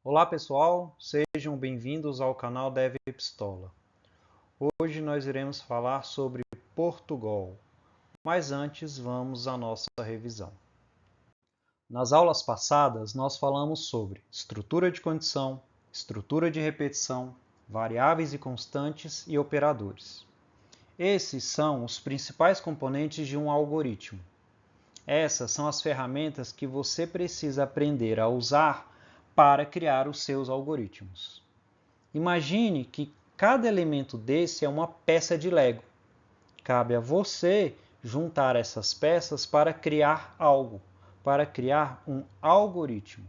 Olá pessoal, sejam bem-vindos ao canal Dev Pistola. Hoje nós iremos falar sobre Portugal, mas antes vamos à nossa revisão. Nas aulas passadas nós falamos sobre estrutura de condição, estrutura de repetição, variáveis e constantes e operadores. Esses são os principais componentes de um algoritmo. Essas são as ferramentas que você precisa aprender a usar para criar os seus algoritmos. Imagine que cada elemento desse é uma peça de Lego. Cabe a você juntar essas peças para criar algo, para criar um algoritmo.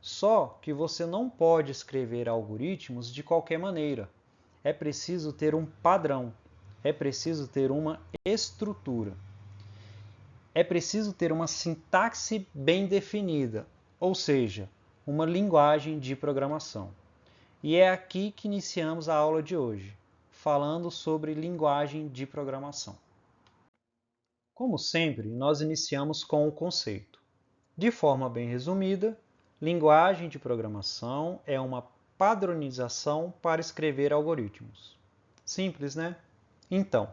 Só que você não pode escrever algoritmos de qualquer maneira. É preciso ter um padrão, é preciso ter uma estrutura. É preciso ter uma sintaxe bem definida, ou seja, uma linguagem de programação. E é aqui que iniciamos a aula de hoje, falando sobre linguagem de programação. Como sempre, nós iniciamos com o conceito. De forma bem resumida, linguagem de programação é uma padronização para escrever algoritmos. Simples, né? Então,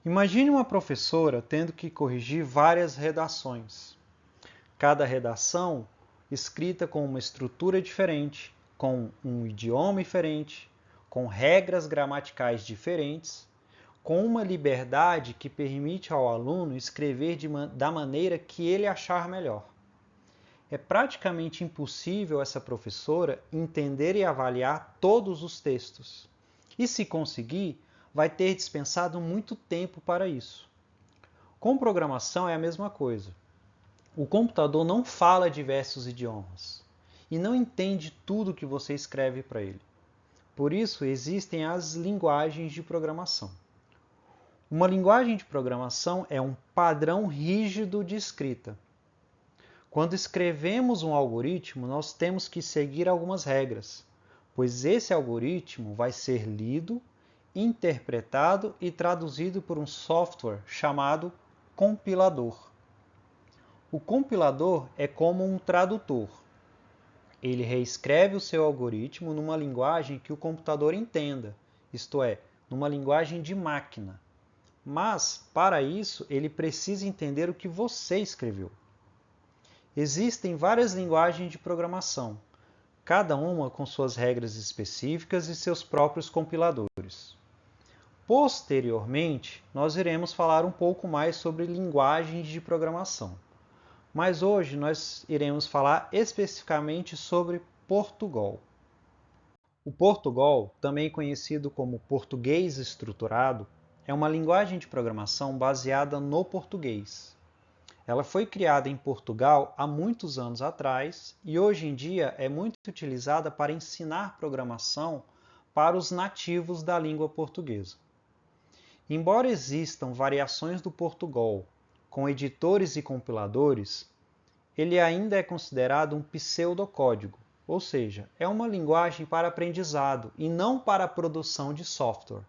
imagine uma professora tendo que corrigir várias redações. Cada redação escrita com uma estrutura diferente, com um idioma diferente, com regras gramaticais diferentes, com uma liberdade que permite ao aluno escrever da maneira que ele achar melhor. É praticamente impossível essa professora entender e avaliar todos os textos. E se conseguir, vai ter dispensado muito tempo para isso. Com programação é a mesma coisa. O computador não fala diversos idiomas e não entende tudo que você escreve para ele. Por isso, existem as linguagens de programação. Uma linguagem de programação é um padrão rígido de escrita. Quando escrevemos um algoritmo, nós temos que seguir algumas regras, pois esse algoritmo vai ser lido, interpretado e traduzido por um software chamado compilador. O compilador é como um tradutor. Ele reescreve o seu algoritmo numa linguagem que o computador entenda, isto é, numa linguagem de máquina. Mas, para isso, ele precisa entender o que você escreveu. Existem várias linguagens de programação, cada uma com suas regras específicas e seus próprios compiladores. Posteriormente, nós iremos falar um pouco mais sobre linguagens de programação. Mas hoje nós iremos falar especificamente sobre Portugal. O Portugal, também conhecido como português estruturado, é uma linguagem de programação baseada no português. Ela foi criada em Portugal há muitos anos atrás e hoje em dia é muito utilizada para ensinar programação para os nativos da língua portuguesa. Embora existam variações do Portugal com editores e compiladores, ele ainda é considerado um pseudocódigo, ou seja, é uma linguagem para aprendizado e não para a produção de software.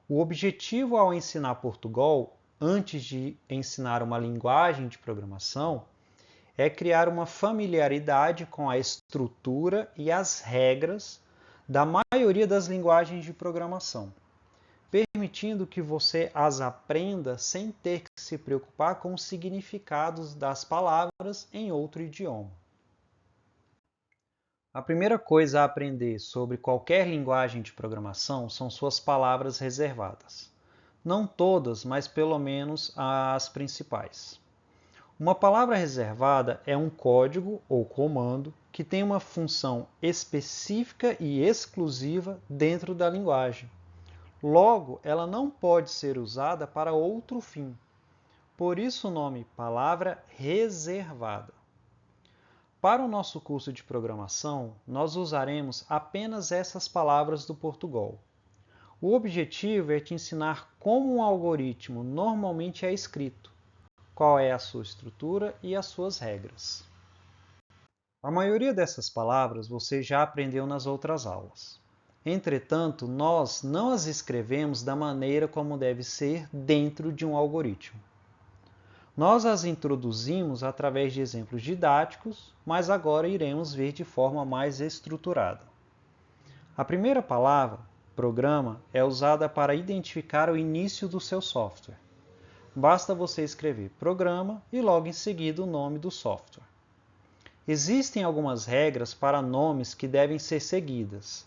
O objetivo ao ensinar Portugal, antes de ensinar uma linguagem de programação, é criar uma familiaridade com a estrutura e as regras da maioria das linguagens de programação, permitindo que você as aprenda sem ter que se preocupar com os significados das palavras em outro idioma. A primeira coisa a aprender sobre qualquer linguagem de programação são suas palavras reservadas. Não todas, mas pelo menos as principais. Uma palavra reservada é um código ou comando que tem uma função específica e exclusiva dentro da linguagem. Logo, ela não pode ser usada para outro fim. Por isso o nome palavra reservada. Para o nosso curso de programação, nós usaremos apenas essas palavras do Portugal. O objetivo é te ensinar como um algoritmo normalmente é escrito, qual é a sua estrutura e as suas regras. A maioria dessas palavras você já aprendeu nas outras aulas. Entretanto, nós não as escrevemos da maneira como deve ser dentro de um algoritmo. Nós as introduzimos através de exemplos didáticos, mas agora iremos ver de forma mais estruturada. A primeira palavra, programa, é usada para identificar o início do seu software. Basta você escrever programa e logo em seguida o nome do software. Existem algumas regras para nomes que devem ser seguidas,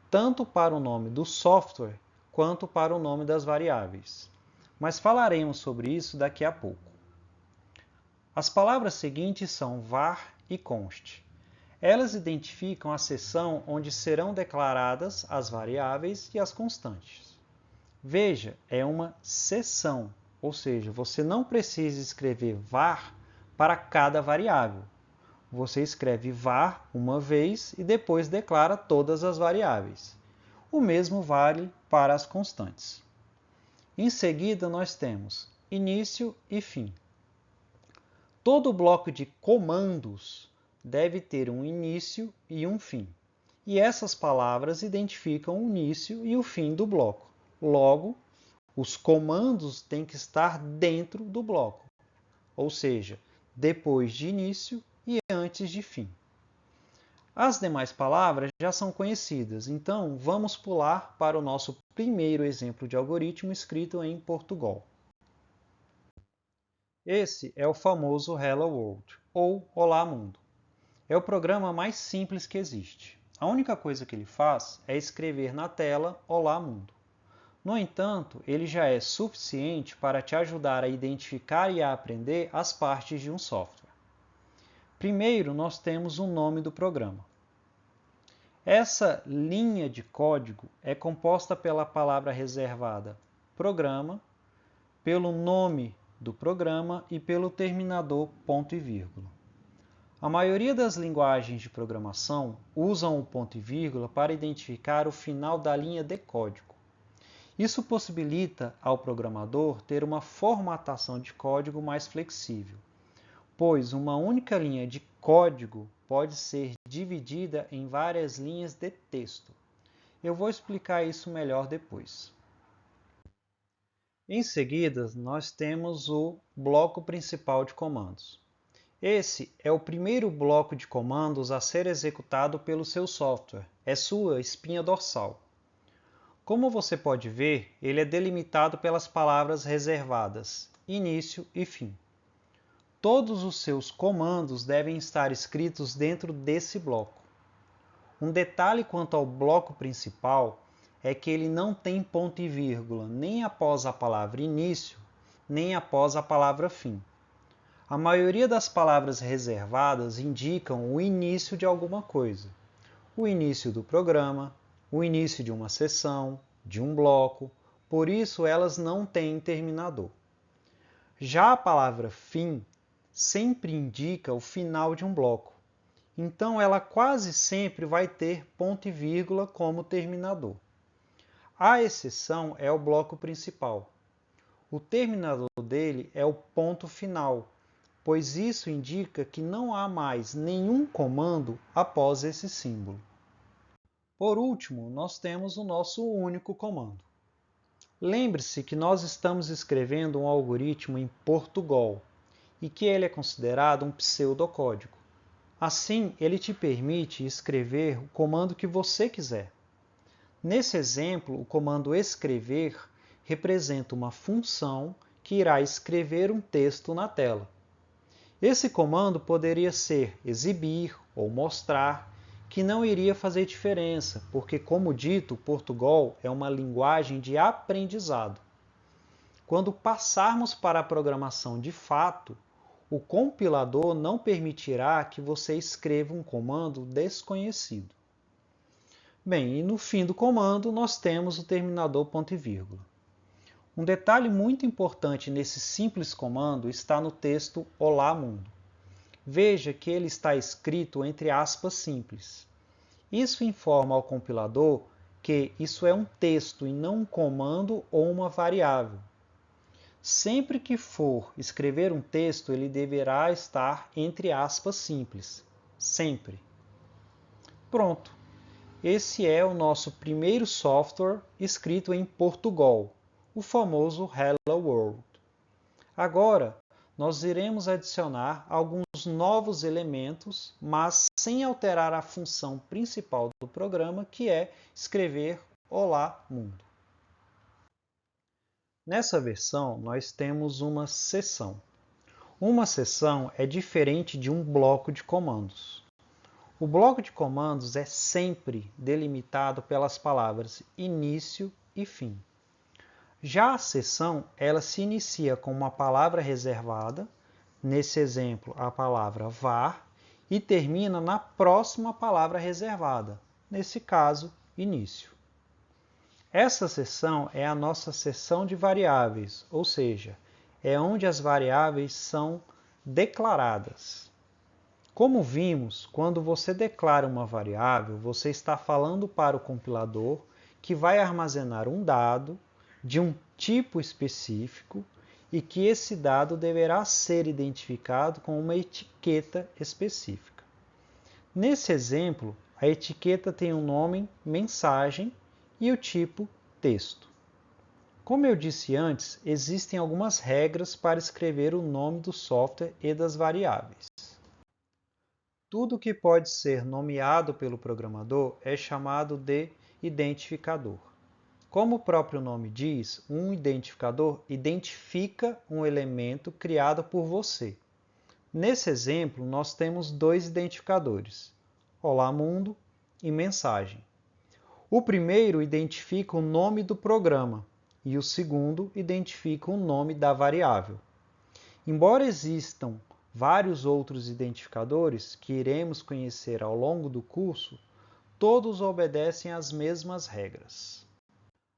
tanto para o nome do software quanto para o nome das variáveis. Mas falaremos sobre isso daqui a pouco. As palavras seguintes são var e const. Elas identificam a seção onde serão declaradas as variáveis e as constantes. Veja, é uma seção, ou seja, você não precisa escrever var para cada variável. Você escreve var uma vez e depois declara todas as variáveis. O mesmo vale para as constantes. Em seguida, nós temos início e fim. Todo bloco de comandos deve ter um início e um fim. E essas palavras identificam o início e o fim do bloco. Logo, os comandos têm que estar dentro do bloco, ou seja, depois de início e antes de fim. As demais palavras já são conhecidas, então vamos pular para o nosso primeiro exemplo de algoritmo escrito em Portugal. Esse é o famoso Hello World, ou Olá Mundo. É o programa mais simples que existe. A única coisa que ele faz é escrever na tela Olá Mundo. No entanto, ele já é suficiente para te ajudar a identificar e a aprender as partes de um software. Primeiro, nós temos o nome do programa. Essa linha de código é composta pela palavra reservada programa, pelo nome do programa e pelo terminador ponto e vírgula. A maioria das linguagens de programação usam o ponto e vírgula para identificar o final da linha de código. Isso possibilita ao programador ter uma formatação de código mais flexível, pois uma única linha de código pode ser dividida em várias linhas de texto. Eu vou explicar isso melhor depois. Em seguida, nós temos o bloco principal de comandos. Esse é o primeiro bloco de comandos a ser executado pelo seu software, é sua espinha dorsal. Como você pode ver, ele é delimitado pelas palavras reservadas, início e fim. Todos os seus comandos devem estar escritos dentro desse bloco. Um detalhe quanto ao bloco principal é que ele não tem ponto e vírgula nem após a palavra início, nem após a palavra fim. A maioria das palavras reservadas indicam o início de alguma coisa. O início do programa, o início de uma seção, de um bloco, por isso elas não têm terminador. Já a palavra fim sempre indica o final de um bloco, então ela quase sempre vai ter ponto e vírgula como terminador. A exceção é o bloco principal. O terminador dele é o ponto final, pois isso indica que não há mais nenhum comando após esse símbolo. Por último, nós temos o nosso único comando. Lembre-se que nós estamos escrevendo um algoritmo em Portugal e que ele é considerado um pseudocódigo. Assim, ele te permite escrever o comando que você quiser. Nesse exemplo, o comando escrever representa uma função que irá escrever um texto na tela. Esse comando poderia ser exibir ou mostrar, que não iria fazer diferença, porque, como dito, Portugal é uma linguagem de aprendizado. Quando passarmos para a programação de fato, o compilador não permitirá que você escreva um comando desconhecido. Bem, e no fim do comando nós temos o terminador ponto e vírgula. Um detalhe muito importante nesse simples comando está no texto Olá Mundo. Veja que ele está escrito entre aspas simples. Isso informa ao compilador que isso é um texto e não um comando ou uma variável. Sempre que for escrever um texto, ele deverá estar entre aspas simples. Sempre. Pronto. Esse é o nosso primeiro software escrito em Portugal, o famoso Hello World. Agora, nós iremos adicionar alguns novos elementos, mas sem alterar a função principal do programa, que é escrever Olá Mundo. Nessa versão, nós temos uma seção. Uma seção é diferente de um bloco de comandos. O bloco de comandos é sempre delimitado pelas palavras início e fim. Já a seção, ela se inicia com uma palavra reservada, nesse exemplo a palavra var, e termina na próxima palavra reservada, nesse caso, início. Essa seção é a nossa seção de variáveis, ou seja, é onde as variáveis são declaradas. Como vimos, quando você declara uma variável, você está falando para o compilador que vai armazenar um dado de um tipo específico e que esse dado deverá ser identificado com uma etiqueta específica. Nesse exemplo, a etiqueta tem o nome mensagem e o tipo texto. Como eu disse antes, existem algumas regras para escrever o nome do software e das variáveis. Tudo que pode ser nomeado pelo programador é chamado de identificador. Como o próprio nome diz, um identificador identifica um elemento criado por você. Nesse exemplo, nós temos dois identificadores, Olá Mundo e Mensagem. O primeiro identifica o nome do programa e o segundo identifica o nome da variável. Embora existam vários outros identificadores que iremos conhecer ao longo do curso, todos obedecem às mesmas regras.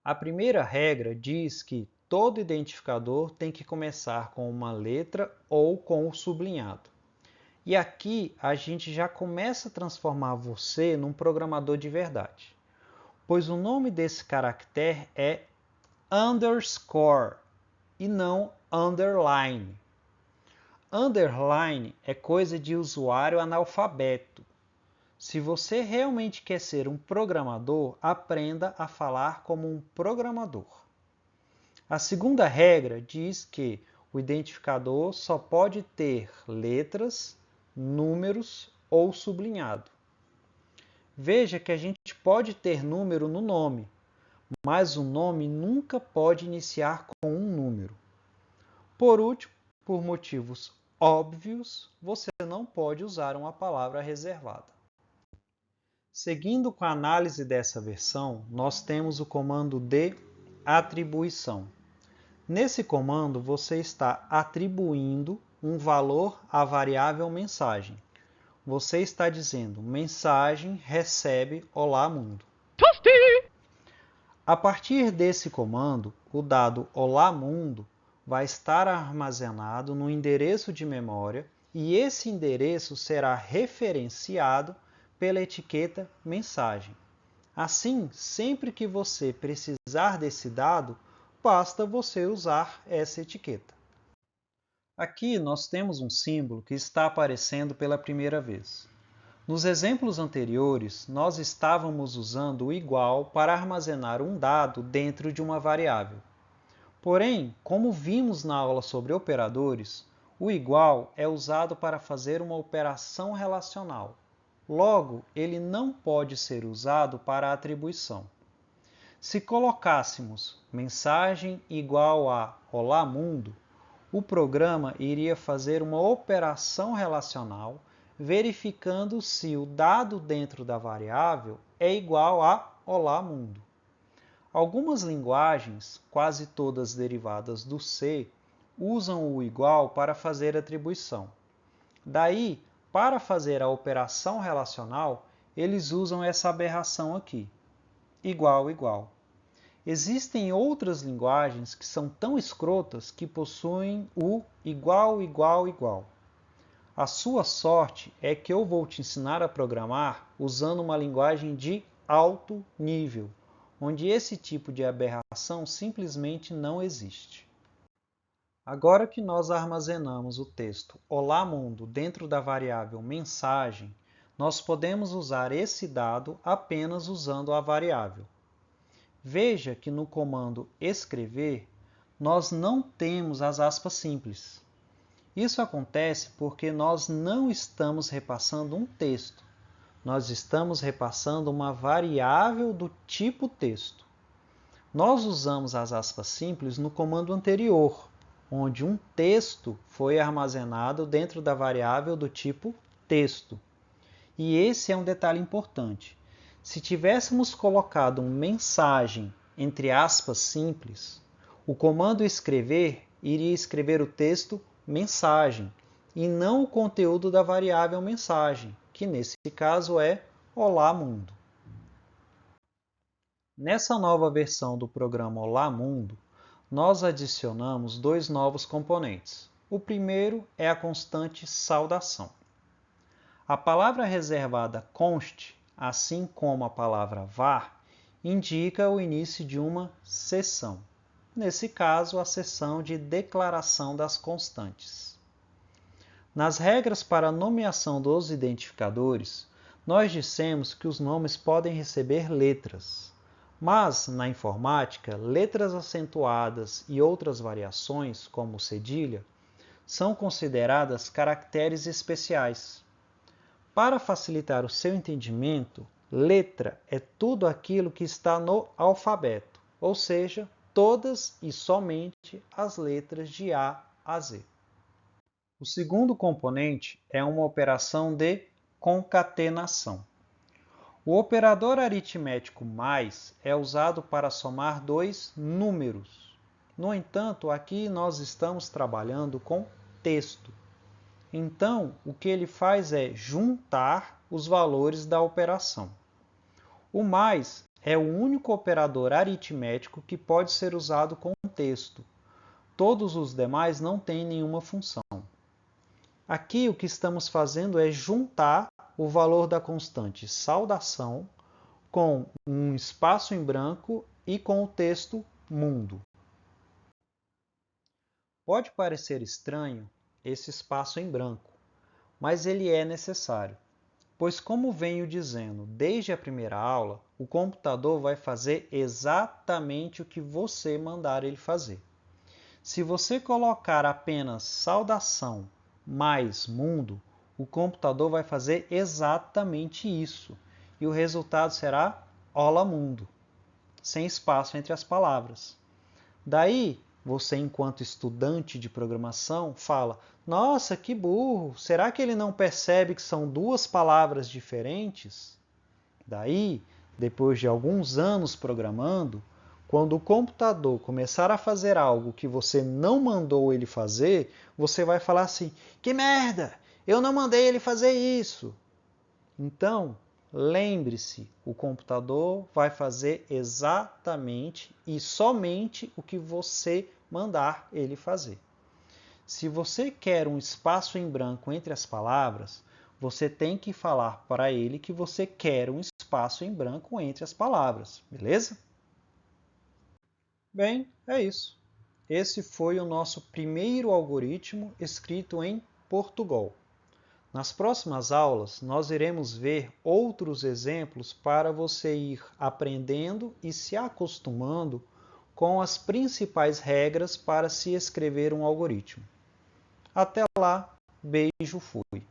A primeira regra diz que todo identificador tem que começar com uma letra ou com o sublinhado. E aqui a gente já começa a transformar você num programador de verdade, pois o nome desse caractere é underscore e não underline. Underline é coisa de usuário analfabeto. Se você realmente quer ser um programador, aprenda a falar como um programador. A segunda regra diz que o identificador só pode ter letras, números ou sublinhado. Veja que a gente pode ter número no nome, mas o nome nunca pode iniciar com um número. Por último, por motivos óbvios, você não pode usar uma palavra reservada. Seguindo com a análise dessa versão, nós temos o comando de atribuição. Nesse comando, você está atribuindo um valor à variável mensagem. Você está dizendo, mensagem recebe Olá Mundo. A partir desse comando, o dado Olá Mundo vai estar armazenado no endereço de memória e esse endereço será referenciado pela etiqueta mensagem. Assim, sempre que você precisar desse dado, basta você usar essa etiqueta. Aqui nós temos um símbolo que está aparecendo pela primeira vez. Nos exemplos anteriores, nós estávamos usando o igual para armazenar um dado dentro de uma variável. Porém, como vimos na aula sobre operadores, o igual é usado para fazer uma operação relacional. Logo, ele não pode ser usado para atribuição. Se colocássemos mensagem igual a Olá Mundo, o programa iria fazer uma operação relacional verificando se o dado dentro da variável é igual a Olá Mundo. Algumas linguagens, quase todas derivadas do C, usam o igual para fazer atribuição. Daí, para fazer a operação relacional, eles usam essa aberração aqui, igual, igual. Existem outras linguagens que são tão escrotas que possuem o igual, igual, igual. A sua sorte é que eu vou te ensinar a programar usando uma linguagem de alto nível, onde esse tipo de aberração simplesmente não existe. Agora que nós armazenamos o texto Olá Mundo dentro da variável mensagem, nós podemos usar esse dado apenas usando a variável. Veja que no comando escrever, nós não temos as aspas simples. Isso acontece porque nós não estamos repassando um texto, nós estamos repassando uma variável do tipo texto. Nós usamos as aspas simples no comando anterior, onde um texto foi armazenado dentro da variável do tipo texto. E esse é um detalhe importante. Se tivéssemos colocado uma mensagem entre aspas simples, o comando escrever iria escrever o texto mensagem e não o conteúdo da variável mensagem, que nesse caso é Olá Mundo. Nessa nova versão do programa Olá Mundo, nós adicionamos dois novos componentes. O primeiro é a constante saudação. A palavra reservada const, assim como a palavra var, indica o início de uma seção. Nesse caso, a seção de declaração das constantes. Nas regras para a nomeação dos identificadores, nós dissemos que os nomes podem receber letras. Mas, na informática, letras acentuadas e outras variações, como cedilha, são consideradas caracteres especiais. Para facilitar o seu entendimento, letra é tudo aquilo que está no alfabeto, ou seja, todas e somente as letras de A a Z. O segundo componente é uma operação de concatenação. O operador aritmético mais é usado para somar dois números. No entanto, aqui nós estamos trabalhando com texto. Então, o que ele faz é juntar os valores da operação. O mais é o único operador aritmético que pode ser usado com texto. Todos os demais não têm nenhuma função. Aqui o que estamos fazendo é juntar o valor da constante saudação com um espaço em branco e com o texto mundo. Pode parecer estranho esse espaço em branco, mas ele é necessário, pois como venho dizendo desde a primeira aula, o computador vai fazer exatamente o que você mandar ele fazer. Se você colocar apenas saudação mais mundo, o computador vai fazer exatamente isso. E o resultado será Olá Mundo, sem espaço entre as palavras. Daí, você, enquanto estudante de programação, fala: nossa, que burro! Será que ele não percebe que são duas palavras diferentes? Daí, depois de alguns anos programando, quando o computador começar a fazer algo que você não mandou ele fazer, você vai falar assim: que merda! Eu não mandei ele fazer isso! Então, lembre-se, o computador vai fazer exatamente e somente o que você mandar ele fazer. Se você quer um espaço em branco entre as palavras, você tem que falar para ele que você quer um espaço em branco entre as palavras, beleza? Bem, é isso. Esse foi o nosso primeiro algoritmo escrito em Portugal. Nas próximas aulas, nós iremos ver outros exemplos para você ir aprendendo e se acostumando com as principais regras para se escrever um algoritmo. Até lá, beijo, fui!